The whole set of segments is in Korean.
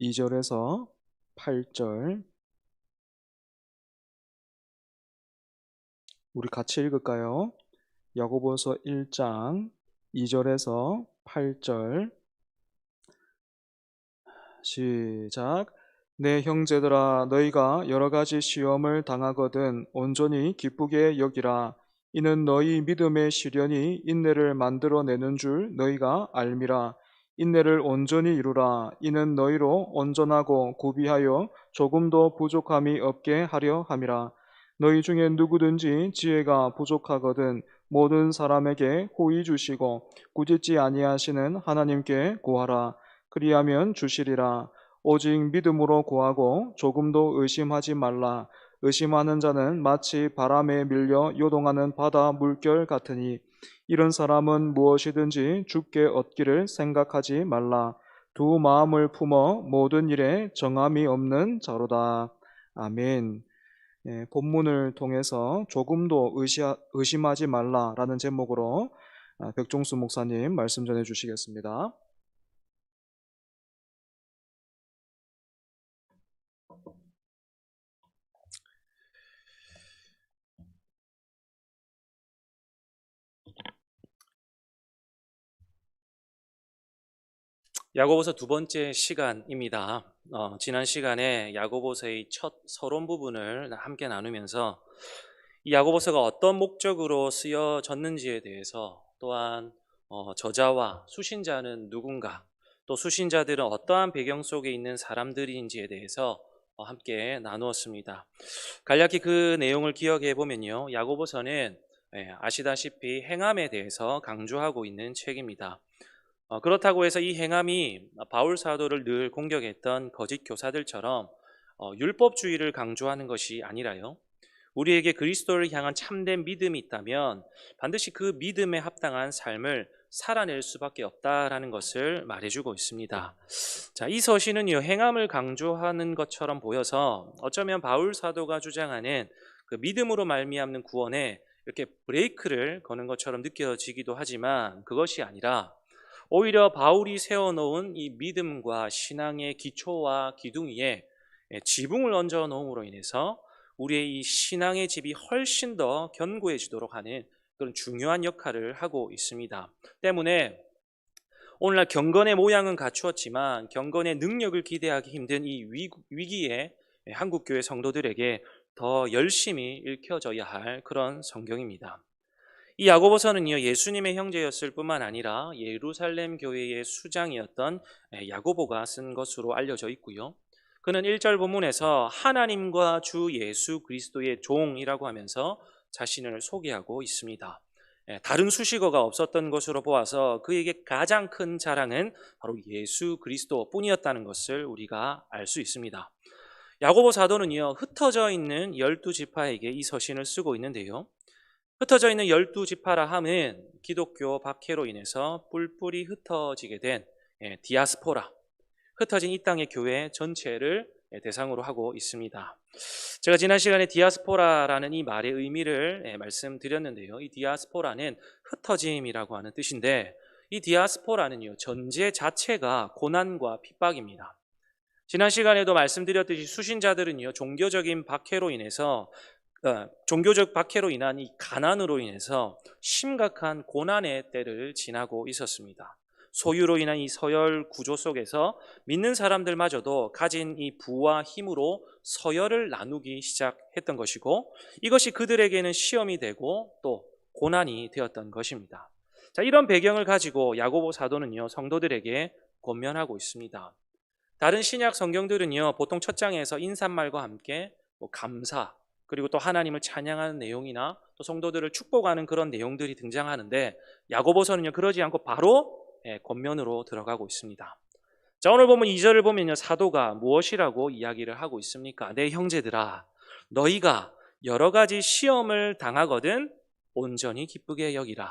2절에서 8절 우리 같이 읽을까요? 야고보서 1장 2절에서 8절 시작. 내 형제들아 너희가 여러 가지 시험을 당하거든 온전히 기쁘게 여기라. 이는 너희 믿음의 시련이 인내를 만들어내는 줄 너희가 알미라. 인내를 온전히 이루라. 이는 너희로 온전하고 구비하여 조금도 부족함이 없게 하려 함이라. 너희 중에 누구든지 지혜가 부족하거든 모든 사람에게 호의 주시고 꾸짖지 아니하시는 하나님께 구하라. 그리하면 주시리라. 오직 믿음으로 구하고 조금도 의심하지 말라. 의심하는 자는 마치 바람에 밀려 요동하는 바다 물결 같으니 이런 사람은 무엇이든지 주께 얻기를 생각하지 말라. 두 마음을 품어 모든 일에 정함이 없는 자로다. 아멘. 본문을 통해서 조금도 의심하지 말라라는 제목으로 백종수 목사님 말씀 전해 주시겠습니다. 야고보서 두 번째 시간입니다. 지난 시간에 야고보서의 첫 서론 부분을 함께 나누면서 이 야고보서가 어떤 목적으로 쓰여졌는지에 대해서, 또한 저자와 수신자는 누군가, 또 수신자들은 어떠한 배경 속에 있는 사람들인지에 대해서 함께 나누었습니다. 간략히 그 내용을 기억해 보면요, 야고보서는 아시다시피 행함에 대해서 강조하고 있는 책입니다. 그렇다고 해서 이 행함이 바울 사도를 늘 공격했던 거짓 교사들처럼 율법주의를 강조하는 것이 아니라요, 우리에게 그리스도를 향한 참된 믿음이 있다면 반드시 그 믿음에 합당한 삶을 살아낼 수밖에 없다라는 것을 말해주고 있습니다. 자, 이 서신은요, 행함을 강조하는 것처럼 보여서 어쩌면 바울 사도가 주장하는 그 믿음으로 말미암는 구원에 이렇게 브레이크를 거는 것처럼 느껴지기도 하지만, 그것이 아니라 오히려 바울이 세워놓은 이 믿음과 신앙의 기초와 기둥 위에 지붕을 얹어 놓음으로 인해서 우리의 이 신앙의 집이 훨씬 더 견고해지도록 하는 그런 중요한 역할을 하고 있습니다. 때문에 오늘날 경건의 모양은 갖추었지만 경건의 능력을 기대하기 힘든 이 위기에 한국교회 성도들에게 더 열심히 읽혀져야 할 그런 성경입니다. 이 야고보서는요, 예수님의 형제였을 뿐만 아니라 예루살렘 교회의 수장이었던 야고보가 쓴 것으로 알려져 있고요. 그는 1절 본문에서 하나님과 주 예수 그리스도의 종이라고 하면서 자신을 소개하고 있습니다. 다른 수식어가 없었던 것으로 보아서 그에게 가장 큰 자랑은 바로 예수 그리스도 뿐이었다는 것을 우리가 알 수 있습니다. 야고보 사도는요, 흩어져 있는 12지파에게 이 서신을 쓰고 있는데요, 흩어져 있는 12지파라 함은 기독교 박해로 인해서 뿔뿔이 흩어지게 된 디아스포라, 흩어진 이 땅의 교회 전체를 대상으로 하고 있습니다. 제가 지난 시간에 디아스포라라는 이 말의 의미를 말씀드렸는데요, 이 디아스포라는 흩어짐이라고 하는 뜻인데, 이 디아스포라는요, 전제 자체가 고난과 핍박입니다. 지난 시간에도 말씀드렸듯이 수신자들은요, 종교적 박해로 인한 이 가난으로 인해서 심각한 고난의 때를 지나고 있었습니다. 소유로 인한 이 서열 구조 속에서 믿는 사람들마저도 가진 이 부와 힘으로 서열을 나누기 시작했던 것이고, 이것이 그들에게는 시험이 되고 또 고난이 되었던 것입니다. 자, 이런 배경을 가지고 야고보 사도는요, 성도들에게 권면하고 있습니다. 다른 신약 성경들은요, 보통 첫 장에서 인사말과 함께 감사, 그리고 또 하나님을 찬양하는 내용이나 또 성도들을 축복하는 그런 내용들이 등장하는데, 야고보서는요, 그러지 않고 바로 권면으로 들어가고 있습니다. 자, 오늘 보면 2절을 보면요, 사도가 무엇이라고 이야기를 하고 있습니까? 내 형제들아, 너희가 여러 가지 시험을 당하거든 온전히 기쁘게 여기라,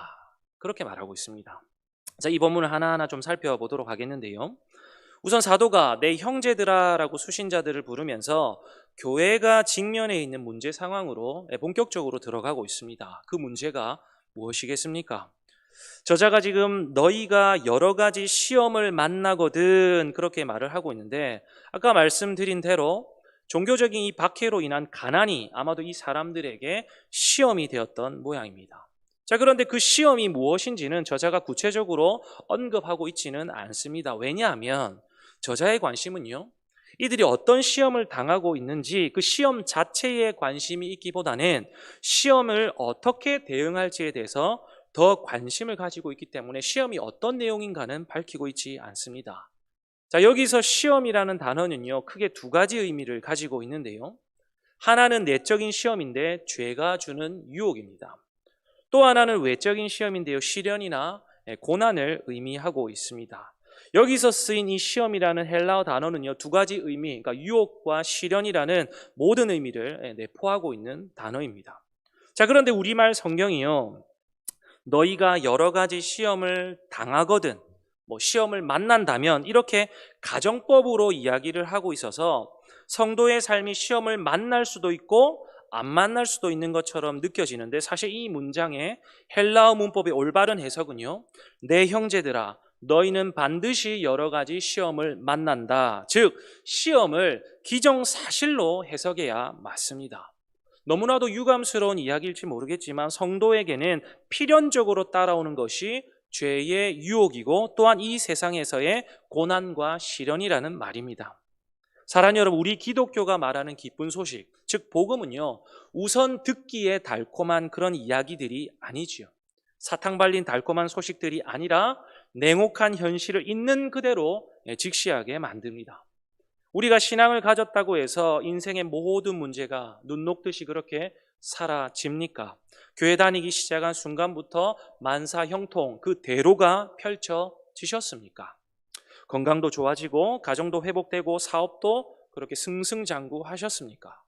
그렇게 말하고 있습니다. 자, 이 본문을 하나하나 좀 살펴보도록 하겠는데요, 우선 사도가 내 형제들아라고 수신자들을 부르면서 교회가 직면해 있는 문제 상황으로 본격적으로 들어가고 있습니다. 그 문제가 무엇이겠습니까? 저자가 지금 너희가 여러 가지 시험을 만나거든 그렇게 말을 하고 있는데, 아까 말씀드린 대로 종교적인 이 박해로 인한 가난이 아마도 이 사람들에게 시험이 되었던 모양입니다. 자, 그런데 그 시험이 무엇인지는 저자가 구체적으로 언급하고 있지는 않습니다. 왜냐하면 저자의 관심은요, 이들이 어떤 시험을 당하고 있는지 그 시험 자체에 관심이 있기보다는 시험을 어떻게 대응할지에 대해서 더 관심을 가지고 있기 때문에 시험이 어떤 내용인가는 밝히고 있지 않습니다. 자, 여기서 시험이라는 단어는요, 크게 두 가지 의미를 가지고 있는데요. 하나는 내적인 시험인데 죄가 주는 유혹입니다. 또 하나는 외적인 시험인데요, 시련이나 고난을 의미하고 있습니다. 여기서 쓰인 이 시험이라는 헬라어 단어는요, 두 가지 의미, 그러니까 유혹과 시련이라는 모든 의미를 내포하고 있는 단어입니다. 자, 그런데 우리말 성경이요, 너희가 여러 가지 시험을 당하거든, 시험을 만난다면 이렇게 가정법으로 이야기를 하고 있어서 성도의 삶이 시험을 만날 수도 있고 안 만날 수도 있는 것처럼 느껴지는데, 사실 이 문장의 헬라어 문법의 올바른 해석은요, 내 형제들아 너희는 반드시 여러 가지 시험을 만난다, 즉 시험을 기정사실로 해석해야 맞습니다. 너무나도 유감스러운 이야기일지 모르겠지만 성도에게는 필연적으로 따라오는 것이 죄의 유혹이고 또한 이 세상에서의 고난과 시련이라는 말입니다. 사랑하는 여러분, 우리 기독교가 말하는 기쁜 소식, 즉 복음은요, 우선 듣기에 달콤한 그런 이야기들이 아니지요. 사탕 발린 달콤한 소식들이 아니라 냉혹한 현실을 있는 그대로 직시하게 만듭니다. 우리가 신앙을 가졌다고 해서 인생의 모든 문제가 눈 녹듯이 그렇게 사라집니까? 교회 다니기 시작한 순간부터 만사 형통 그 대로가 펼쳐지셨습니까? 건강도 좋아지고 가정도 회복되고 사업도 그렇게 승승장구하셨습니까?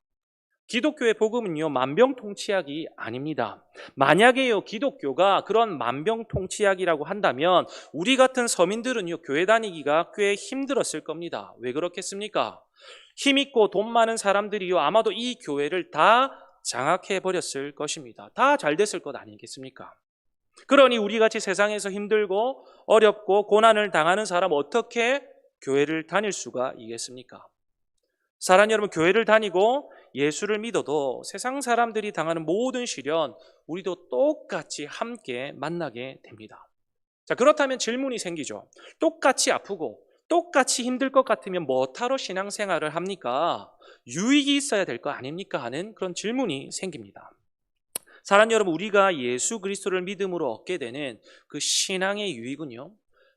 기독교의 복음은요, 만병통치약이 아닙니다. 만약에요, 기독교가 그런 만병통치약이라고 한다면 우리 같은 서민들은요, 교회 다니기가 꽤 힘들었을 겁니다. 왜 그렇겠습니까? 힘있고 돈 많은 사람들이요, 아마도 이 교회를 다 장악해 버렸을 것입니다. 다 잘 됐을 것 아니겠습니까? 그러니 우리 같이 세상에서 힘들고 어렵고 고난을 당하는 사람 어떻게 교회를 다닐 수가 있겠습니까? 사랑하는 여러분, 교회를 다니고 예수를 믿어도 세상 사람들이 당하는 모든 시련 우리도 똑같이 함께 만나게 됩니다. 자, 그렇다면 질문이 생기죠. 똑같이 아프고 똑같이 힘들 것 같으면 뭐하러 신앙생활을 합니까? 유익이 있어야 될 거 아닙니까? 하는 그런 질문이 생깁니다. 사랑하는 여러분, 우리가 예수 그리스도를 믿음으로 얻게 되는 그 신앙의 유익은요,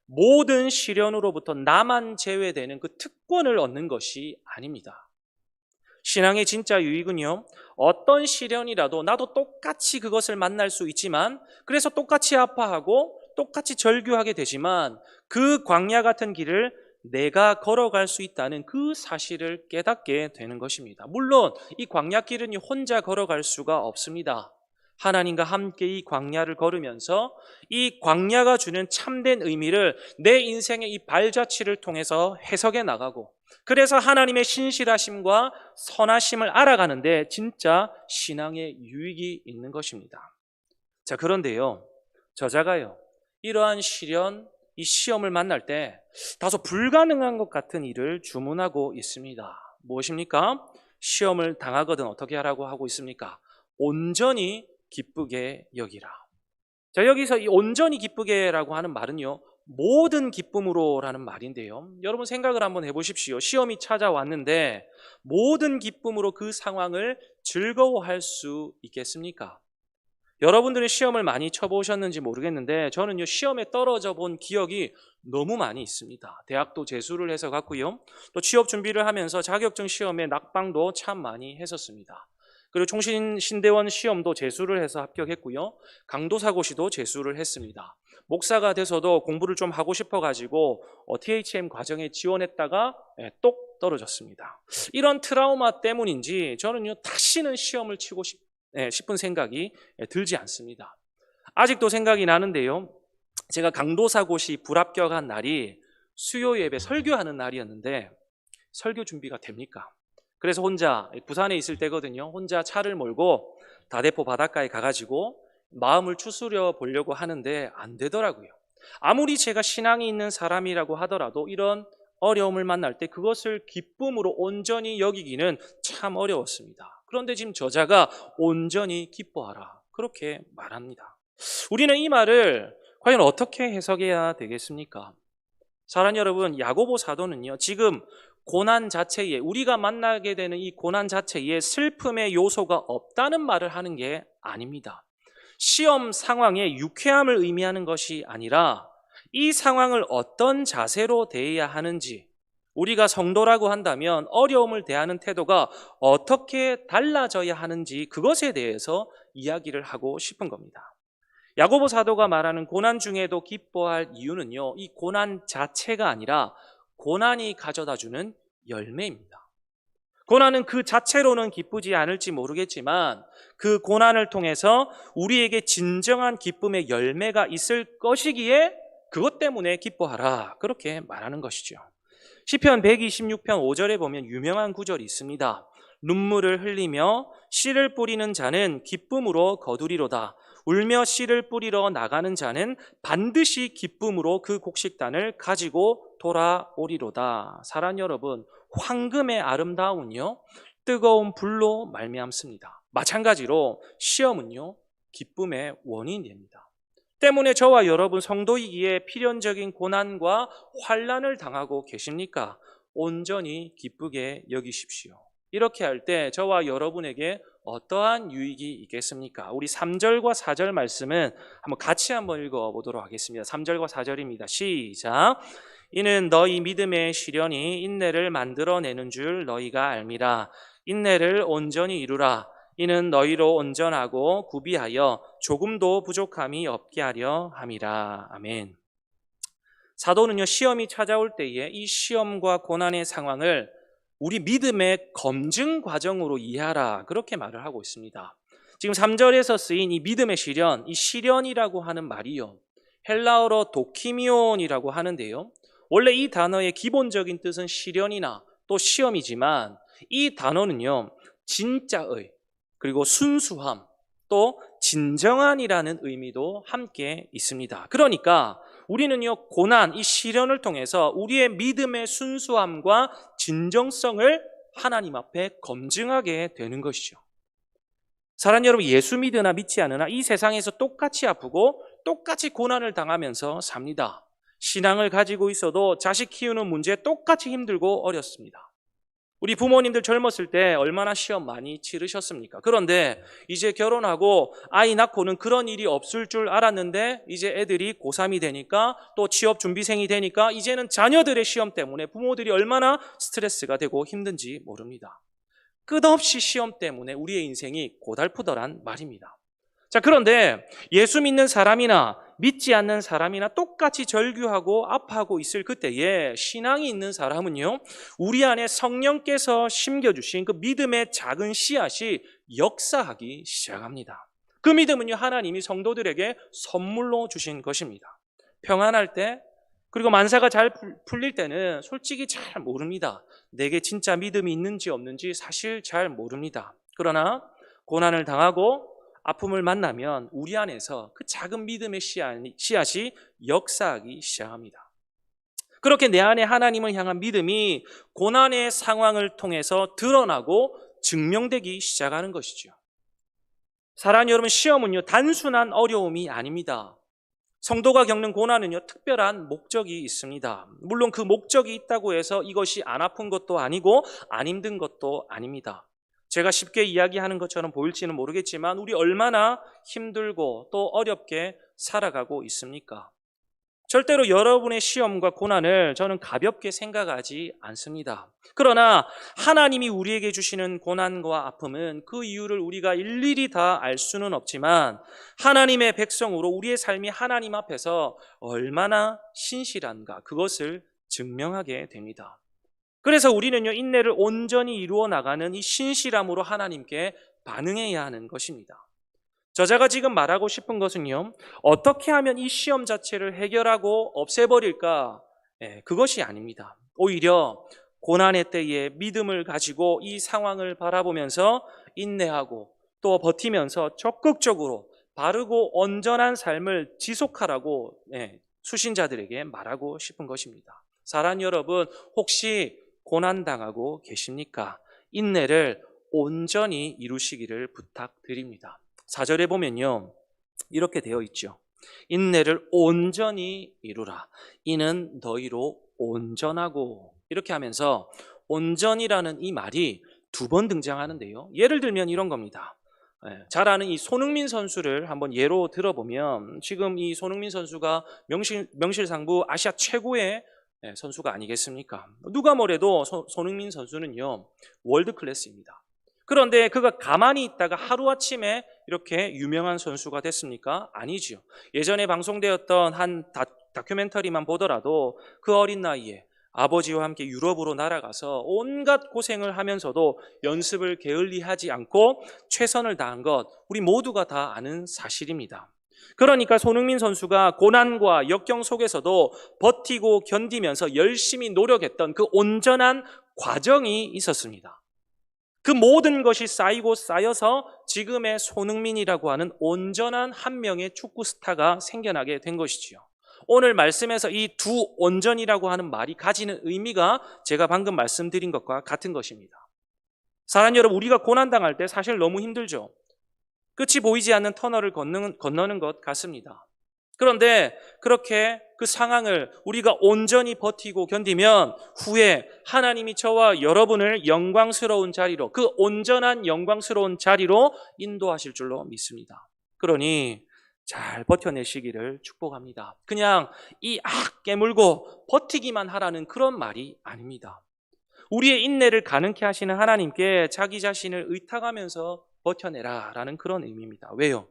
모든 시련으로부터 나만 제외되는 그 특권을 얻는 것이 아닙니다. 신앙의 진짜 유익은요, 어떤 시련이라도 나도 똑같이 그것을 만날 수 있지만, 그래서 똑같이 아파하고 똑같이 절규하게 되지만 그 광야 같은 길을 내가 걸어갈 수 있다는 그 사실을 깨닫게 되는 것입니다. 물론 이 광야길은 혼자 걸어갈 수가 없습니다. 하나님과 함께 이 광야를 걸으면서 이 광야가 주는 참된 의미를 내 인생의 이 발자취를 통해서 해석해 나가고, 그래서 하나님의 신실하심과 선하심을 알아가는데 진짜 신앙의 유익이 있는 것입니다. 자, 그런데요, 저자가요, 이러한 시련, 이 시험을 만날 때 다소 불가능한 것 같은 일을 주문하고 있습니다. 무엇입니까? 시험을 당하거든 어떻게 하라고 하고 있습니까? 온전히 기쁘게 여기라. 자, 여기서 이 온전히 기쁘게라고 하는 말은요, 모든 기쁨으로라는 말인데요, 여러분 생각을 한번 해보십시오. 시험이 찾아왔는데 모든 기쁨으로 그 상황을 즐거워할 수 있겠습니까? 여러분들은 시험을 많이 쳐보셨는지 모르겠는데 저는요, 시험에 떨어져 본 기억이 너무 많이 있습니다. 대학도 재수를 해서 갔고요, 또 취업 준비를 하면서 자격증 시험에 낙방도 참 많이 했었습니다. 그리고 총신대원 시험도 재수를 해서 합격했고요, 강도사고시도 재수를 했습니다. 목사가 돼서도 공부를 좀 하고 싶어가지고 THM 과정에 지원했다가 똑 떨어졌습니다. 이런 트라우마 때문인지 저는요, 다시는 시험을 치고 싶은 생각이 들지 않습니다. 아직도 생각이 나는데요, 제가 강도사고시 불합격한 날이 수요 예배 설교하는 날이었는데 설교 준비가 됩니까? 그래서 혼자 부산에 있을 때거든요, 혼자 차를 몰고 다대포 바닷가에 가가지고 마음을 추스려 보려고 하는데 안 되더라고요. 아무리 제가 신앙이 있는 사람이라고 하더라도 이런 어려움을 만날 때 그것을 기쁨으로 온전히 여기기는 참 어려웠습니다. 그런데 지금 저자가 온전히 기뻐하라 그렇게 말합니다. 우리는 이 말을 과연 어떻게 해석해야 되겠습니까? 사랑하는 여러분, 야고보 사도는요, 지금 고난 자체에, 우리가 만나게 되는 이 고난 자체에 슬픔의 요소가 없다는 말을 하는 게 아닙니다. 시험 상황의 유쾌함을 의미하는 것이 아니라 이 상황을 어떤 자세로 대해야 하는지, 우리가 성도라고 한다면 어려움을 대하는 태도가 어떻게 달라져야 하는지 그것에 대해서 이야기를 하고 싶은 겁니다. 야고보 사도가 말하는 고난 중에도 기뻐할 이유는요, 이 고난 자체가 아니라 고난이 가져다 주는 열매입니다. 고난은 그 자체로는 기쁘지 않을지 모르겠지만 그 고난을 통해서 우리에게 진정한 기쁨의 열매가 있을 것이기에 그것 때문에 기뻐하라 그렇게 말하는 것이죠. 시편 126편 5절에 보면 유명한 구절이 있습니다. 눈물을 흘리며 씨를 뿌리는 자는 기쁨으로 거두리로다. 울며 씨를 뿌리러 나가는 자는 반드시 기쁨으로 그 곡식단을 가지고 돌아오리로다. 사랑하는 여러분, 황금의 아름다움은요 뜨거운 불로 말미암습니다. 마찬가지로 시험은요 기쁨의 원인이 됩니다. 때문에 저와 여러분 성도이기에 필연적인 고난과 환난을 당하고 계십니까? 온전히 기쁘게 여기십시오. 이렇게 할 때 저와 여러분에게 어떠한 유익이 있겠습니까? 우리 3절과 4절 말씀은 같이 한번 읽어보도록 하겠습니다. 3절과 4절입니다. 시작. 이는 너희 믿음의 시련이 인내를 만들어내는 줄 너희가 알미라. 인내를 온전히 이루라. 이는 너희로 온전하고 구비하여 조금도 부족함이 없게 하려 함이라. 아멘. 사도는요 시험이 찾아올 때에 이 시험과 고난의 상황을 우리 믿음의 검증 과정으로 이해하라 그렇게 말을 하고 있습니다. 지금 3절에서 쓰인 이 믿음의 시련, 이 시련이라고 하는 말이요 헬라어로 도키미온이라고 하는데요, 원래 이 단어의 기본적인 뜻은 시련이나 또 시험이지만 이 단어는요 진짜의 그리고 순수함 또 진정한이라는 의미도 함께 있습니다. 그러니까 우리는요 고난, 이 시련을 통해서 우리의 믿음의 순수함과 진정성을 하나님 앞에 검증하게 되는 것이죠. 사랑하는 여러분, 예수 믿으나 믿지 않으나 이 세상에서 똑같이 아프고 똑같이 고난을 당하면서 삽니다. 신앙을 가지고 있어도 자식 키우는 문제 똑같이 힘들고 어렵습니다. 우리 부모님들 젊었을 때 얼마나 시험 많이 치르셨습니까? 그런데 이제 결혼하고 아이 낳고는 그런 일이 없을 줄 알았는데 이제 애들이 고3이 되니까 또 취업 준비생이 되니까 이제는 자녀들의 시험 때문에 부모들이 얼마나 스트레스가 되고 힘든지 모릅니다. 끝없이 시험 때문에 우리의 인생이 고달프더란 말입니다. 자, 그런데 예수 믿는 사람이나 믿지 않는 사람이나 똑같이 절규하고 아파하고 있을 그때에 신앙이 있는 사람은요 우리 안에 성령께서 심겨주신 그 믿음의 작은 씨앗이 역사하기 시작합니다. 그 믿음은요 하나님이 성도들에게 선물로 주신 것입니다. 평안할 때 그리고 만사가 잘 풀릴 때는 솔직히 잘 모릅니다. 내게 진짜 믿음이 있는지 없는지 사실 잘 모릅니다. 그러나 고난을 당하고 아픔을 만나면 우리 안에서 그 작은 믿음의 씨앗이 역사하기 시작합니다. 그렇게 내 안에 하나님을 향한 믿음이 고난의 상황을 통해서 드러나고 증명되기 시작하는 것이죠. 사랑하는 여러분, 시험은요 단순한 어려움이 아닙니다. 성도가 겪는 고난은요 특별한 목적이 있습니다. 물론 그 목적이 있다고 해서 이것이 안 아픈 것도 아니고 안 힘든 것도 아닙니다. 제가 쉽게 이야기하는 것처럼 보일지는 모르겠지만 우리 얼마나 힘들고 또 어렵게 살아가고 있습니까? 절대로 여러분의 시험과 고난을 저는 가볍게 생각하지 않습니다. 그러나 하나님이 우리에게 주시는 고난과 아픔은 그 이유를 우리가 일일이 다 알 수는 없지만 하나님의 백성으로 우리의 삶이 하나님 앞에서 얼마나 신실한가 그것을 증명하게 됩니다. 그래서 우리는요 인내를 온전히 이루어 나가는 이 신실함으로 하나님께 반응해야 하는 것입니다. 저자가 지금 말하고 싶은 것은요 어떻게 하면 이 시험 자체를 해결하고 없애버릴까? 그것이 아닙니다. 오히려 고난의 때에 믿음을 가지고 이 상황을 바라보면서 인내하고 또 버티면서 적극적으로 바르고 온전한 삶을 지속하라고 수신자들에게 말하고 싶은 것입니다. 사랑하는 여러분, 혹시 고난당하고 계십니까? 인내를 온전히 이루시기를 부탁드립니다. 4절에 보면요, 이렇게 되어 있죠. 인내를 온전히 이루라. 이는 너희로 온전하고. 이렇게 하면서 온전이라는 이 말이 2번 등장하는데요. 예를 들면 이런 겁니다. 잘 아는 이 손흥민 선수를 한번 예로 들어보면, 지금 이 손흥민 선수가 명실상부 아시아 최고의 선수가 아니겠습니까? 누가 뭐래도 손흥민 선수는요, 월드 클래스입니다. 그런데 그가 가만히 있다가 하루아침에 이렇게 유명한 선수가 됐습니까? 아니죠. 예전에 방송되었던 한 다큐멘터리만 보더라도 그 어린 나이에 아버지와 함께 유럽으로 날아가서 온갖 고생을 하면서도 연습을 게을리하지 않고 최선을 다한 것, 우리 모두가 다 아는 사실입니다. 그러니까 손흥민 선수가 고난과 역경 속에서도 버티고 견디면서 열심히 노력했던 그 온전한 과정이 있었습니다. 그 모든 것이 쌓이고 쌓여서 지금의 손흥민이라고 하는 온전한 한 명의 축구 스타가 생겨나게 된 것이지요. 오늘 말씀에서 이 2 온전이라고 하는 말이 가지는 의미가 제가 방금 말씀드린 것과 같은 것입니다. 사랑하는 여러분, 우리가 고난당할 때 사실 너무 힘들죠. 끝이 보이지 않는 터널을 건너는 것 같습니다. 그런데 그렇게 그 상황을 우리가 온전히 버티고 견디면 후에 하나님이 저와 여러분을 영광스러운 자리로, 그 온전한 영광스러운 자리로 인도하실 줄로 믿습니다. 그러니 잘 버텨내시기를 축복합니다. 그냥 이 깨물고 버티기만 하라는 그런 말이 아닙니다. 우리의 인내를 가능케 하시는 하나님께 자기 자신을 의탁하면서 버텨내라 라는 그런 의미입니다. 왜요?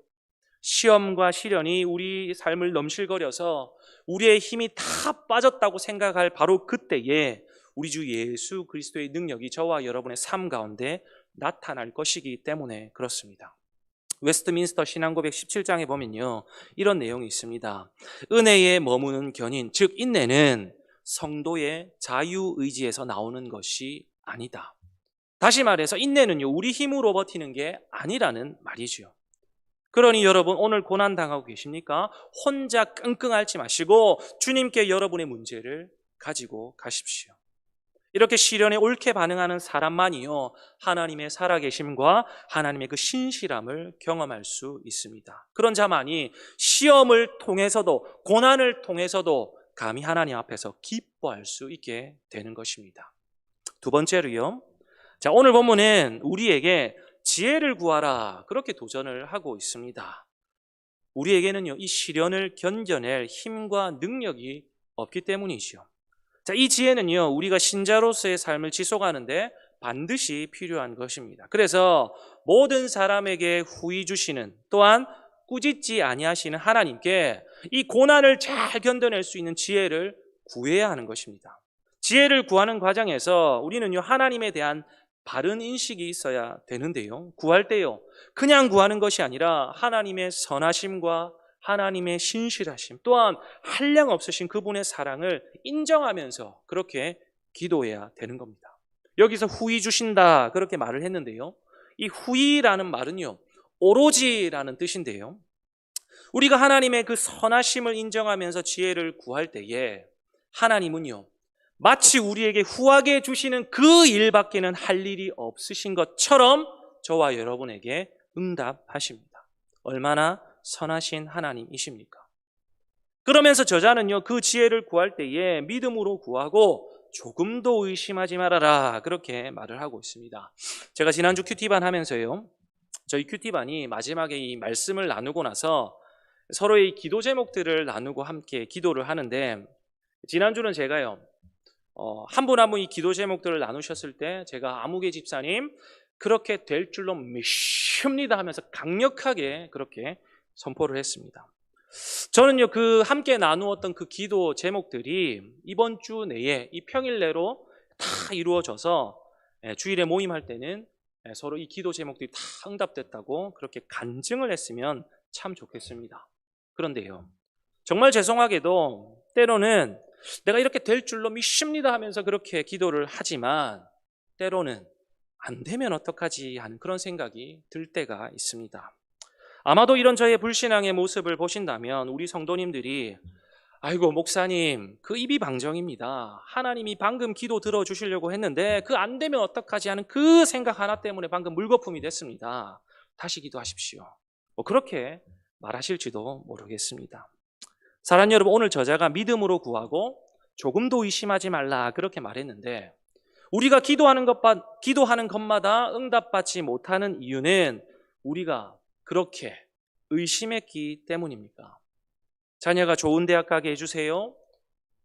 시험과 시련이 우리 삶을 넘실거려서 우리의 힘이 다 빠졌다고 생각할 바로 그때에 우리 주 예수 그리스도의 능력이 저와 여러분의 삶 가운데 나타날 것이기 때문에 그렇습니다. 웨스트민스터 신앙고백 17장에 보면요, 이런 내용이 있습니다. 은혜에 머무는 견인, 즉 인내는 성도의 자유의지에서 나오는 것이 아니다. 다시 말해서 인내는요, 우리 힘으로 버티는 게 아니라는 말이죠. 그러니 여러분, 오늘 고난당하고 계십니까? 혼자 끙끙 앓지 마시고 주님께 여러분의 문제를 가지고 가십시오. 이렇게 시련에 옳게 반응하는 사람만이요, 하나님의 살아계심과 하나님의 그 신실함을 경험할 수 있습니다. 그런 자만이 시험을 통해서도, 고난을 통해서도 감히 하나님 앞에서 기뻐할 수 있게 되는 것입니다. 2번째로요, 자, 오늘 본문은 우리에게 지혜를 구하라, 그렇게 도전을 하고 있습니다. 우리에게는요, 이 시련을 견뎌낼 힘과 능력이 없기 때문이죠. 자, 이 지혜는요, 우리가 신자로서의 삶을 지속하는데 반드시 필요한 것입니다. 그래서 모든 사람에게 후히 주시는, 또한 꾸짖지 아니하시는 하나님께 이 고난을 잘 견뎌낼 수 있는 지혜를 구해야 하는 것입니다. 지혜를 구하는 과정에서 우리는요, 하나님에 대한 바른 인식이 있어야 되는데요, 구할 때요, 그냥 구하는 것이 아니라 하나님의 선하심과 하나님의 신실하심, 또한 한량 없으신 그분의 사랑을 인정하면서 그렇게 기도해야 되는 겁니다. 여기서 후히 주신다, 그렇게 말을 했는데요, 이 후히라는 말은요, 오로지라는 뜻인데요, 우리가 하나님의 그 선하심을 인정하면서 지혜를 구할 때에 하나님은요, 마치 우리에게 후하게 주시는 그 일밖에는 할 일이 없으신 것처럼 저와 여러분에게 응답하십니다. 얼마나 선하신 하나님이십니까? 그러면서 저자는요, 그 지혜를 구할 때에 믿음으로 구하고 조금도 의심하지 말아라, 그렇게 말을 하고 있습니다. 제가 지난주 큐티반 하면서요, 저희 큐티반이 마지막에 이 말씀을 나누고 나서 서로의 기도 제목들을 나누고 함께 기도를 하는데, 지난주는 제가요, 한 분 한 분 이 기도 제목들을 나누셨을 때 제가 아무개 집사님 그렇게 될 줄로 믿습니다 하면서 강력하게 그렇게 선포를 했습니다. 저는요, 그 함께 나누었던 그 기도 제목들이 이번 주 내에 이 평일 내로 다 이루어져서 주일에 모임할 때는 서로 이 기도 제목들이 다 응답됐다고 그렇게 간증을 했으면 참 좋겠습니다. 그런데요, 정말 죄송하게도 때로는 내가 이렇게 될 줄로 믿습니다 하면서 그렇게 기도를 하지만 때로는 안 되면 어떡하지 하는 그런 생각이 들 때가 있습니다. 아마도 이런 저의 불신앙의 모습을 보신다면 우리 성도님들이 아이고 목사님 그 입이 방정입니다. 하나님이 방금 기도 들어주시려고 했는데 그 안 되면 어떡하지 하는 그 생각 하나 때문에 방금 물거품이 됐습니다. 다시 기도하십시오. 뭐 그렇게 말하실지도 모르겠습니다. 사랑하는 여러분, 오늘 저자가 믿음으로 구하고 조금도 의심하지 말라 그렇게 말했는데 우리가 기도하는 것마다 응답받지 못하는 이유는 우리가 그렇게 의심했기 때문입니까? 자녀가 좋은 대학 가게 해주세요.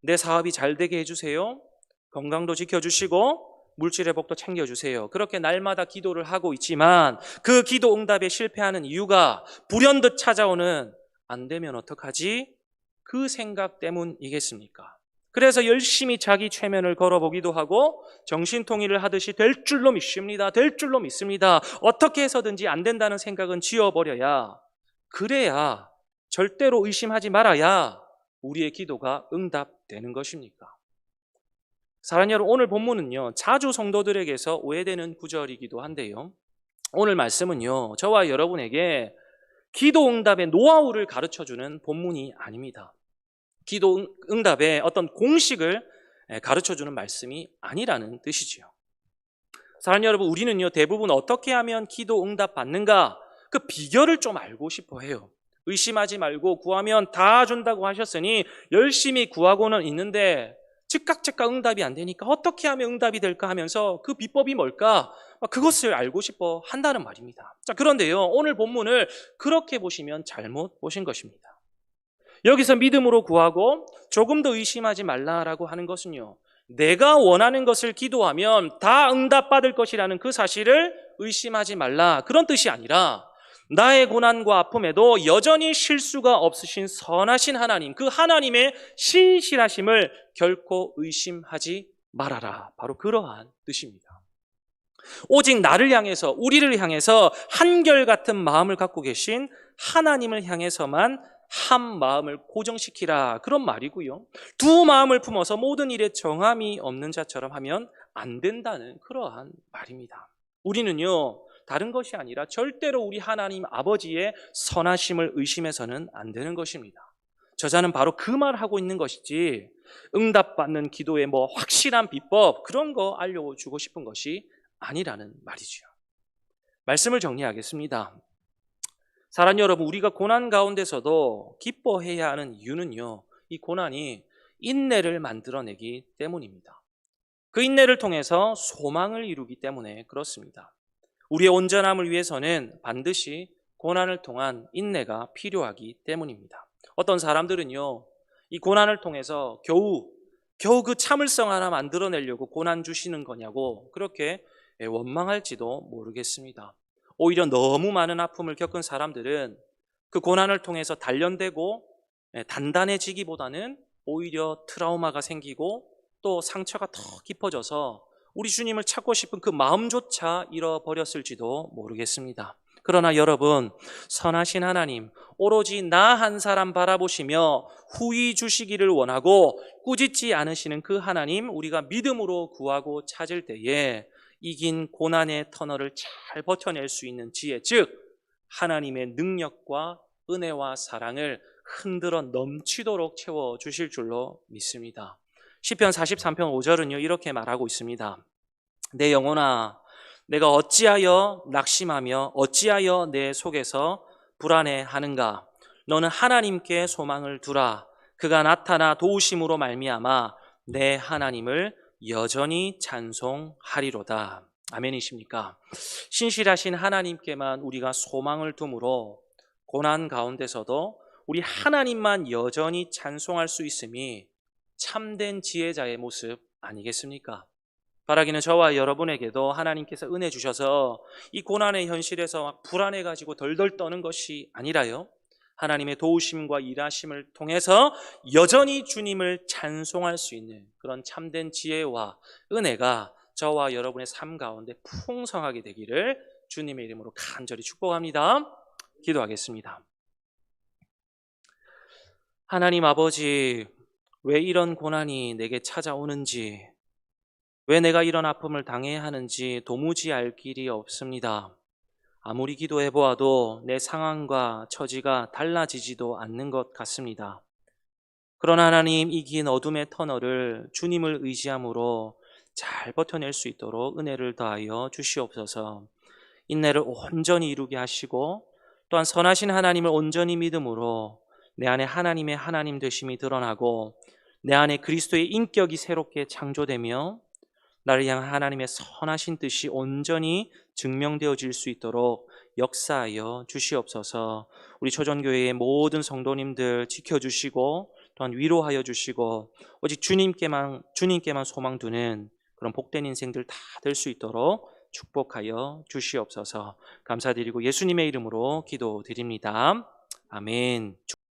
내 사업이 잘 되게 해주세요. 건강도 지켜주시고 물질 회복도 챙겨주세요. 그렇게 날마다 기도를 하고 있지만 그 기도 응답에 실패하는 이유가 불현듯 찾아오는 안 되면 어떡하지? 그 생각 때문이겠습니까? 그래서 열심히 자기 최면을 걸어보기도 하고 정신통일을 하듯이 될 줄로 믿습니다. 될 줄로 믿습니다. 어떻게 해서든지 안 된다는 생각은 지워버려야, 그래야 절대로 의심하지 말아야 우리의 기도가 응답되는 것입니까? 사랑하는 여러분, 오늘 본문은요 자주 성도들에게서 오해되는 구절이기도 한데요, 오늘 말씀은요 저와 여러분에게 기도 응답의 노하우를 가르쳐주는 본문이 아닙니다. 기도 응답의 어떤 공식을 가르쳐주는 말씀이 아니라는 뜻이지요. 사랑하는 여러분, 우리는요 대부분 어떻게 하면 기도 응답 받는가 그 비결을 좀 알고 싶어 해요. 의심하지 말고 구하면 다 준다고 하셨으니 열심히 구하고는 있는데 즉각 응답이 안 되니까 어떻게 하면 응답이 될까 하면서 그 비법이 뭘까? 그것을 알고 싶어 한다는 말입니다. 자, 그런데요 오늘 본문을 그렇게 보시면 잘못 보신 것입니다. 여기서 믿음으로 구하고 조금 더 의심하지 말라라고 하는 것은요, 내가 원하는 것을 기도하면 다 응답받을 것이라는 그 사실을 의심하지 말라 그런 뜻이 아니라 나의 고난과 아픔에도 여전히 실수가 없으신 선하신 하나님, 그 하나님의 신실하심을 결코 의심하지 말아라, 바로 그러한 뜻입니다. 오직 나를 향해서, 우리를 향해서 한결같은 마음을 갖고 계신 하나님을 향해서만 한 마음을 고정시키라 그런 말이고요, 두 마음을 품어서 모든 일에 정함이 없는 자처럼 하면 안 된다는 그러한 말입니다. 우리는요 다른 것이 아니라 절대로 우리 하나님 아버지의 선하심을 의심해서는 안 되는 것입니다. 저자는 바로 그 말하고 있는 것이지 응답받는 기도의 확실한 비법 그런 거 알려주고 싶은 것이 아니라는 말이죠. 말씀을 정리하겠습니다. 사랑하는 여러분, 우리가 고난 가운데서도 기뻐해야 하는 이유는요, 이 고난이 인내를 만들어내기 때문입니다. 그 인내를 통해서 소망을 이루기 때문에 그렇습니다. 우리의 온전함을 위해서는 반드시 고난을 통한 인내가 필요하기 때문입니다. 어떤 사람들은요 이 고난을 통해서 겨우 그 참을성 하나 만들어내려고 고난 주시는 거냐고 그렇게 원망할지도 모르겠습니다. 오히려 너무 많은 아픔을 겪은 사람들은 그 고난을 통해서 단련되고 단단해지기보다는 오히려 트라우마가 생기고 또 상처가 더 깊어져서 우리 주님을 찾고 싶은 그 마음조차 잃어버렸을지도 모르겠습니다. 그러나 여러분, 선하신 하나님, 오로지 나 한 사람 바라보시며 후히 주시기를 원하고 꾸짖지 않으시는 그 하나님, 우리가 믿음으로 구하고 찾을 때에 이긴 고난의 터널을 잘 버텨낼 수 있는 지혜, 즉 하나님의 능력과 은혜와 사랑을 흔들어 넘치도록 채워주실 줄로 믿습니다. 시편 43편 5절은요 이렇게 말하고 있습니다. 내 영혼아, 내가 어찌하여 낙심하며 어찌하여 내 속에서 불안해하는가? 너는 하나님께 소망을 두라. 그가 나타나 도우심으로 말미암아 내 하나님을 여전히 찬송하리로다. 아멘이십니까? 신실하신 하나님께만 우리가 소망을 두므로 고난 가운데서도 우리 하나님만 여전히 찬송할 수 있음이 참된 지혜자의 모습 아니겠습니까? 바라기는 저와 여러분에게도 하나님께서 은혜 주셔서 이 고난의 현실에서 막 불안해가지고 덜덜 떠는 것이 아니라요, 하나님의 도우심과 일하심을 통해서 여전히 주님을 찬송할 수 있는 그런 참된 지혜와 은혜가 저와 여러분의 삶 가운데 풍성하게 되기를 주님의 이름으로 간절히 축복합니다. 기도하겠습니다. 하나님 아버지, 왜 이런 고난이 내게 찾아오는지, 왜 내가 이런 아픔을 당해야 하는지 도무지 알 길이 없습니다. 아무리 기도해 보아도 내 상황과 처지가 달라지지도 않는 것 같습니다. 그러나 하나님, 이 긴 어둠의 터널을 주님을 의지함으로 잘 버텨낼 수 있도록 은혜를 더하여 주시옵소서. 인내를 온전히 이루게 하시고 또한 선하신 하나님을 온전히 믿음으로 내 안에 하나님의 하나님 되심이 드러나고 내 안에 그리스도의 인격이 새롭게 창조되며 나를 향한 하나님의 선하신 뜻이 온전히 증명되어질 수 있도록 역사하여 주시옵소서. 우리 초전교회의 모든 성도님들 지켜주시고 또한 위로하여 주시고 오직 주님께만 소망 두는 그런 복된 인생들 다 될 수 있도록 축복하여 주시옵소서. 감사드리고 예수님의 이름으로 기도드립니다. 아멘.